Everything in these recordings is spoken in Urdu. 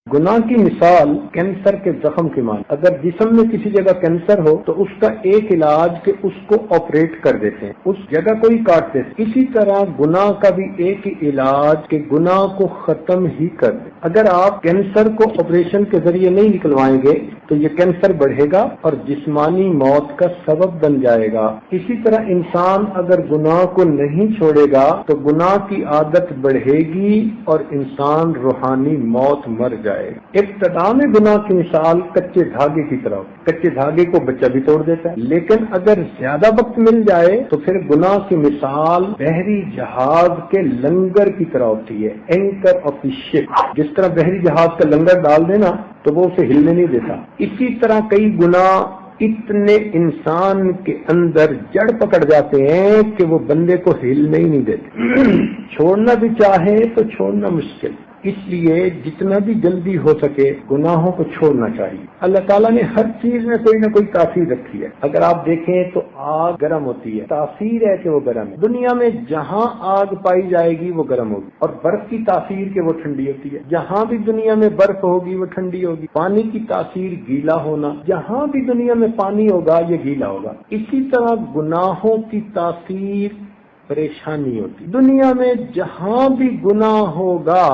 گناہ کی مثال کینسر کے زخم کی مان. اگر جسم میں کسی جگہ کینسر ہو تو اس کا ایک علاج کہ اس کو آپریٹ کر دیتے ہیں، اس جگہ کو ہی کاٹ دیتے ہیں. اسی طرح گناہ کا بھی ایک ہی علاج کہ گناہ کو ختم ہی کر دیں. اگر آپ کینسر کو آپریشن کے ذریعے نہیں نکلوائیں گے تو یہ کینسر بڑھے گا اور جسمانی موت کا سبب بن جائے گا. اسی طرح انسان اگر گناہ کو نہیں چھوڑے گا تو گناہ کی عادت بڑھے گی اور انسان روحانی موت مر جائے گا. ابتدا میں گناہ کی مثال کچے دھاگے کی طرح. کچے دھاگے کو بچہ بھی توڑ دیتا ہے، لیکن اگر زیادہ وقت مل جائے تو پھر گناہ کی مثال بحری جہاز کے لنگر کی طرح ہوتی ہے. اینکر آف دی شپ، جس طرح بحری جہاز کا لنگر ڈال دینا تو وہ اسے ہلنے نہیں دیتا، اسی طرح کئی گناہ اتنے انسان کے اندر جڑ پکڑ جاتے ہیں کہ وہ بندے کو ہلنے ہی نہیں دیتے. چھوڑنا بھی چاہے تو چھوڑنا مشکل. اس لیے جتنا بھی جلدی ہو سکے گناہوں کو چھوڑنا چاہیے. اللہ تعالیٰ نے ہر چیز میں کوئی نہ کوئی تاثیر رکھی ہے. اگر آپ دیکھیں تو آگ گرم ہوتی ہے، تاثیر ہے کہ وہ گرم ہے. دنیا میں جہاں آگ پائی جائے گی وہ گرم ہوگی، اور برف کی تاثیر کہ وہ ٹھنڈی ہوتی ہے. جہاں بھی دنیا میں برف ہوگی وہ ٹھنڈی ہوگی. پانی کی تاثیر گیلا ہونا، جہاں بھی دنیا میں پانی ہوگا یہ گیلا ہوگا. اسی طرح گناہوں کی تاثیر پریشانی ہوتی. دنیا میں جہاں بھی گناہ ہوگا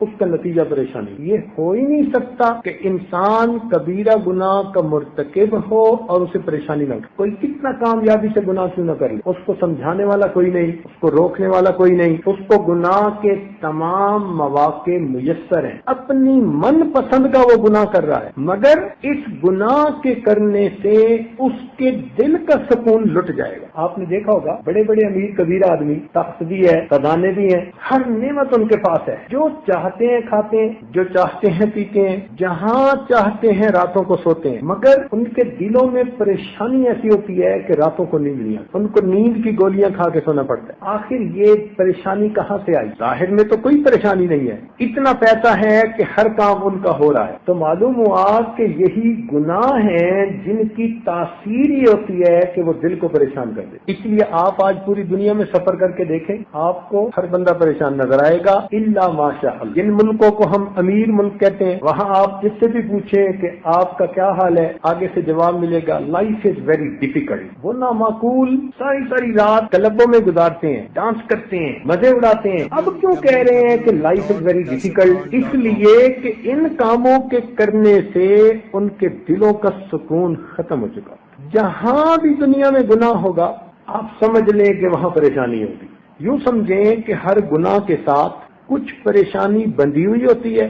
اس کا نتیجہ پریشانی. یہ ہو ہی نہیں سکتا کہ انسان کبیرہ گناہ کا مرتکب ہو اور اسے پریشانی نہ ہو. کوئی کتنا کامیابی سے گناہ کیوں نہ کر لے، اس کو سمجھانے والا کوئی نہیں، اس کو روکنے والا کوئی نہیں. اس کو گناہ کے تمام مواقع میسر ہیں. اپنی من پسند کا وہ گناہ کر رہا ہے، مگر اس گناہ کے کرنے سے اس کے دل کا سکون لٹ جائے گا. آپ نے دیکھا ہوگا بڑے بڑے امیر کبیرہ آدمی، تخت بھی ہے، خزانے بھی ہیں، ہر نعمت ان کے پاس ہے، جو چاہتے ہیں کھاتے ہیں، جو چاہتے ہیں پیتے ہیں، جہاں چاہتے ہیں راتوں کو سوتے ہیں. مگر ان کے دلوں میں پریشانی ایسی ہوتی ہے کہ راتوں کو نیند نہیں آتی، ان کو نیند کی گولیاں کھا کے سونا پڑتا ہے. آخر یہ پریشانی کہاں سے آئی؟ ظاہر میں تو کوئی پریشانی نہیں ہے، اتنا پیسہ ہے کہ ہر کام ان کا ہو رہا ہے. تو معلوم ہوا کہ یہی گناہ ہیں جن کی تاثیر یہ ہوتی ہے کہ وہ دل کو پریشان کر دے. اس لیے آپ آج پوری دنیا میں سفر کر کے دیکھیں، آپ کو ہر بندہ پریشان نظر آئے گا الا ماشاء اللہ. جن ملکوں کو ہم امیر ملک کہتے ہیں وہاں آپ جس سے بھی پوچھیں کہ آپ کا کیا حال ہے، آگے سے جواب ملے گا لائف از ویری ڈیفیکلٹ. وہ نامعقول ساری رات کلبوں میں گزارتے ہیں، ڈانس کرتے ہیں، مزے اڑاتے ہیں. اب کیوں کہہ رہے ہیں کہ لائف از ویری ڈیفیکلٹ؟ اس لیے کہ ان کاموں کے کرنے سے ان کے دلوں کا سکون ختم ہو چکا. جہاں بھی دنیا میں گناہ ہوگا آپ سمجھ لیں کہ وہاں پریشانی ہوگی. یوں سمجھیں کہ ہر گناہ کے ساتھ کچھ پریشانی بندھی ہوئی ہوتی ہے.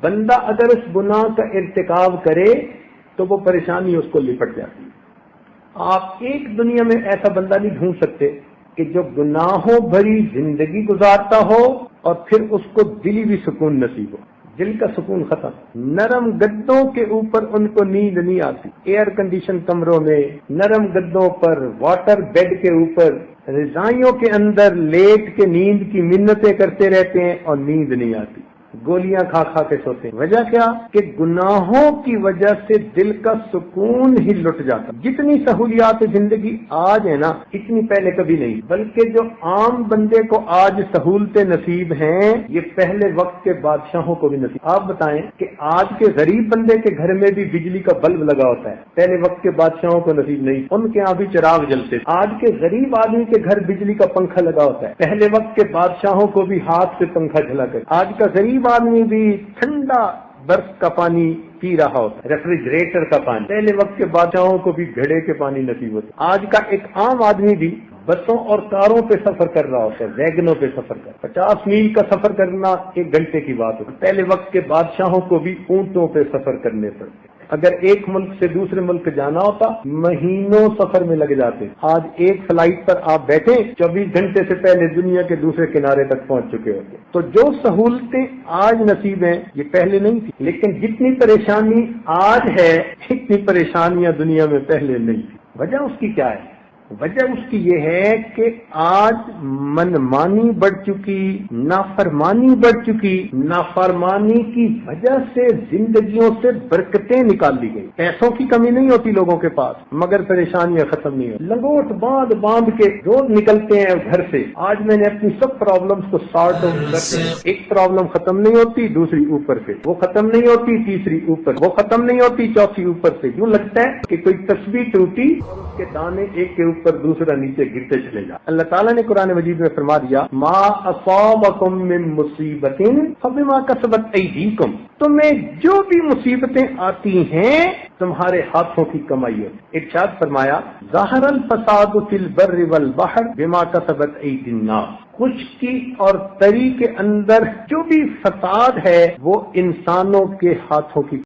بندہ اگر اس گناہ کا ارتکاب کرے تو وہ پریشانی اس کو لپٹ جاتی ہے. آپ ایک دنیا میں ایسا بندہ نہیں ڈھونڈ سکتے کہ جو گناہوں بھری زندگی گزارتا ہو اور پھر اس کو دلی بھی سکون نصیب ہو. دل کا سکون ختم. نرم گدوں کے اوپر ان کو نیند نہیں آتی، ایئر کنڈیشن کمروں میں، نرم گدوں پر، واٹر بیڈ کے اوپر، رضائیوں کے اندر لیٹ کے نیند کی منتیں کرتے رہتے ہیں اور نیند نہیں آتی. گولیاں کھا کھا کے سوتے ہیں. وجہ کیا؟ کہ گناہوں کی وجہ سے دل کا سکون ہی لٹ جاتا. جتنی سہولیات زندگی آج ہے نا اتنی پہلے کبھی نہیں. بلکہ جو عام بندے کو آج سہولتیں نصیب ہیں یہ پہلے وقت کے بادشاہوں کو بھی نصیب. آپ بتائیں کہ آج کے غریب بندے کے گھر میں بھی بجلی کا بلب لگا ہوتا ہے، پہلے وقت کے بادشاہوں کو نصیب نہیں. ان کے یہاں بھی چراغ جلتے. آج کے غریب آدمی کے گھر بجلی کا پنکھا لگا ہوتا ہے، پہلے وقت کے بادشاہوں کو بھی ہاتھ سے پنکھا جلا کر. آج کا غریب آدمی بھی ٹھنڈا برف کا پانی پی رہا ہوتا ہے، ریفریجریٹر کا پانی. پہلے وقت کے بادشاہوں کو بھی گھڑے کے پانی نصیب ہوتے. آج کا ایک عام آدمی بھی بسوں اور کاروں پہ سفر کر رہا ہوتا ہے، ویگنوں پہ سفر کر 50 میل کا سفر کرنا 1 گھنٹے کی بات ہوتی. پہلے وقت کے بادشاہوں کو بھی اونٹوں پہ سفر کرنے پڑتے. اگر ایک ملک سے دوسرے ملک جانا ہوتا مہینوں سفر میں لگ جاتے. آج ایک فلائٹ پر آپ بیٹھیں 24 گھنٹے سے پہلے دنیا کے دوسرے کنارے تک پہنچ چکے ہوتے. تو جو سہولتیں آج نصیب ہیں یہ پہلے نہیں تھی. لیکن جتنی پریشانی آج ہے اتنی پریشانیاں دنیا میں پہلے نہیں تھی. وجہ اس کی کیا ہے؟ وجہ اس کی یہ ہے کہ آج منمانی بڑھ چکی، نافرمانی بڑھ چکی، نافرمانی کی وجہ سے زندگیوں سے برکتیں نکال لی گئی۔ پیسوں کی کمی نہیں ہوتی لوگوں کے پاس، مگر پریشانیاں ختم نہیں ہوتی۔ لنگوٹ باندھ کے روز نکلتے ہیں گھر سے، آج میں نے اپنی سب پرابلمس کو سارٹ آؤٹ کر دیا۔ ایک پرابلم ختم نہیں ہوتی، دوسری اوپر سے، وہ ختم نہیں ہوتی، تیسری اوپر، وہ ختم نہیں ہوتی، چوتھی اوپر سے۔ یوں لگتا ہے کہ کوئی تسبیح ٹوٹی اور اس کے دانے ایک کے اوپر دوسرا نیچے گرتے چلے جا۔ اللہ تعالیٰ نے قرآن مجید میں فرما دیا، ما اصابکم من مصیبت فبما کسبت ایدیکم، تمہیں جو بھی مصیبتیں آتی ہیں تمہارے ہاتھوں کی کمائی ہے۔ ارشاد فرمایا، ظاہر الفساد فی البر والبحر بما کسبت ایدی الناس، خشکی اور تری کے اندر جو بھی فساد ہے وہ انسانوں کے ہاتھوں کی